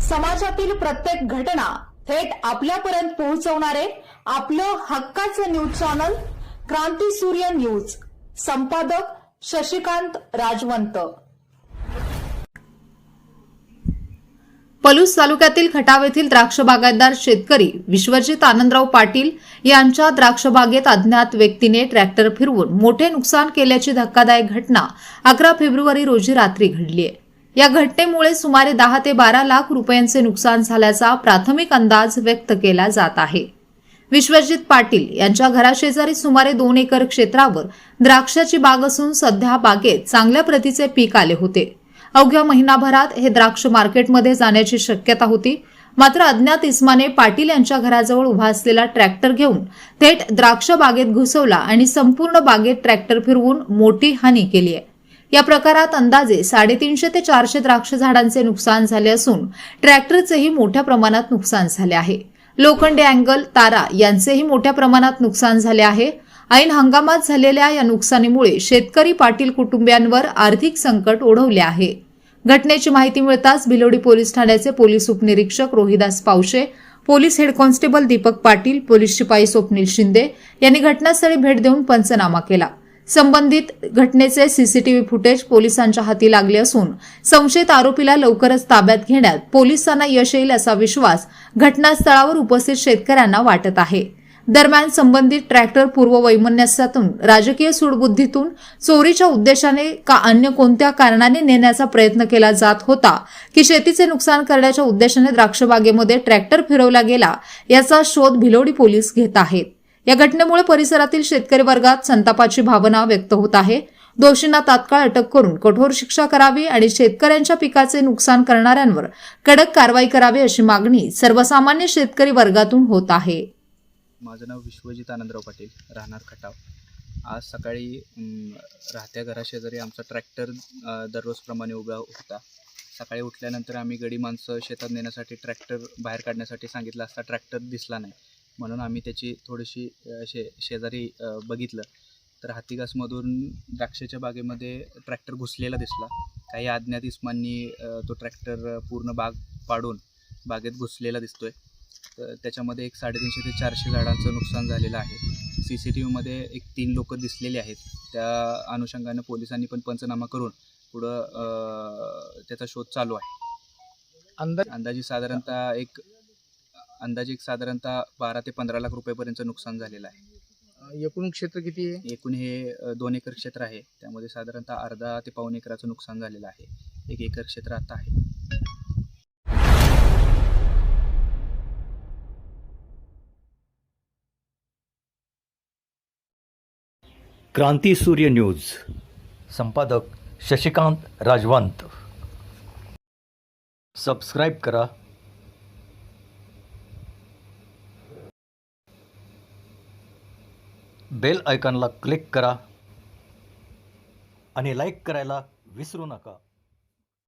समाजातील प्रत्येक घटना थेट आपल्यापर्यंत पोहोचवणारे आपलं हक्काचं न्यूज चॅनल क्रांती सूर्य न्यूज. संपादक शशिकांत राजवंत. पलूस तालुक्यातील खटाव येथील द्राक्ष बागायतदार शेतकरी विश्वजित आनंदराव पाटील यांच्या द्राक्ष बागेत अज्ञात व्यक्तीने ट्रॅक्टर फिरवून मोठे नुकसान केल्याची धक्कादायक घटना 11 फेब्रुवारी रोजी रात्री घडली आहे. या घटनेमुळे सुमारे 10 ते 12 लाख रुपयांचे नुकसान झाल्याचा प्राथमिक अंदाज व्यक्त केला जात आहे. विश्वजित पाटील यांच्या घराशेजारी सुमारे 2 एकर क्षेत्रावर द्राक्षाची बाग असून सध्या बागेत चांगल्या प्रतीचे पीक आले होते. अवघ्या महिनाभरात हे द्राक्ष मार्केटमध्ये जाण्याची शक्यता होती. मात्र अज्ञात इसमाने पाटील यांच्या घराजवळ उभा असलेला ट्रॅक्टर घेऊन थेट द्राक्ष बागेत घुसवला आणि संपूर्ण बागेत ट्रॅक्टर फिरवून मोठी हानी केली आहे. या प्रकारात अंदाजे 350 ते 400 द्राक्ष झाडांचे नुकसान झाले असून ट्रॅक्टरचेही मोठ्या प्रमाणात नुकसान झाले आहे. लोखंडी अँगल, तारा यांचेही मोठ्या प्रमाणात नुकसान झाले आहे. ऐन हंगामात झालेल्या या नुकसानीमुळे शेतकरी पाटील कुटुंबियांवर आर्थिक संकट ओढवले आहे. घटनेची माहिती मिळताच भिलोडी पोलीस ठाण्याचे पोलीस उपनिरीक्षक Rohidas Pawshe, police head constable Deepak Patil, police शिपाई स्वप्नील शिंदे यांनी घटनास्थळी भेट देऊन पंचनामा केला. संबंधित घटनेचे सीसीटीव्ही फुटेज पोलिसांच्या हाती लागले असून संशयित आरोपीला लवकरच ताब्यात घेण्यात पोलिसांना यश येईल असा विश्वास घटनास्थळावर उपस्थित शेतकऱ्यांना वाटत आहे. दरम्यान संबंधित ट्रॅक्टर पूर्व वैमनस्यातून, राजकीय सूडबुद्धीतून, चोरीच्या उद्देशाने का अन्य कोणत्या कारणाने नेण्याचा प्रयत्न केला जात होता की शेतीचे नुकसान करण्याच्या उद्देशाने द्राक्षबागेमध्ये ट्रॅक्टर फिरवला गेला याचा शोध भिलोडी पोलीस घेत आहेत. या घटनेमुळे परिसरातील शेतकरी वर्गात संतापाची भावना व्यक्त होत आहे. दोषींना तात्काळ अटक करून कठोर शिक्षा करावी आणि शेतकऱ्यांच्या पिकाचे नुकसान करणाऱ्यांवर कडक कारवाई करावी अशी मागणी सर्वसामान्य शेतकरी वर्गातून होत आहे. माझं नाव विश्वजित आनंदराव पाटील, राहणार खटाव. आज सकाळी राहत्या घराशेजारी आमचा ट्रॅक्टर दररोजप्रमाणे उभा होता. सकाळी उठल्यानंतर आम्ही गडी माणसं शेतात नेण्यासाठी ट्रॅक्टर बाहेर काढण्यासाठी सांगितलं असता ट्रॅक्टर दिसला नाही, म्हणून आम्ही त्याची थोडीशी शेजारी बघितलं तर हातीगासमधून द्राक्षाच्या बागेमध्ये ट्रॅक्टर घुसलेला दिसला. काही अज्ञात इसमांनी तो ट्रॅक्टर पूर्ण बाग पाडून बागेत घुसलेला दिसतोय. तर त्याच्यामध्ये एक 350 ते 400 झाडांचं नुकसान झालेलं आहे. CCTVमध्ये एक 3 लोक दिसलेले आहेत. त्या अनुषंगाने पोलिसांनी पण पंचनामा करून पुढं त्याचा शोध चालू आहे. अंदाजे साधारणतः 12 ते 15 लाख रुपयेपर्यंत नुकसान झालेलं आहे. एकूण क्षेत्र किती आहे? एकूण हे 2 एकर क्षेत्र आहे. त्यामध्ये साधारणतः अर्धा ते पाऊण एकराचं नुकसान झालेलं आहे. 1 एकर क्षेत्र आता आहे. क्रांती सूर्य न्यूज. संपादक शशिकांत राजवंत. सबस्क्राईब करा, बेल आयकॉनला क्लिक करा आणि लाईक करायला विसरू नका.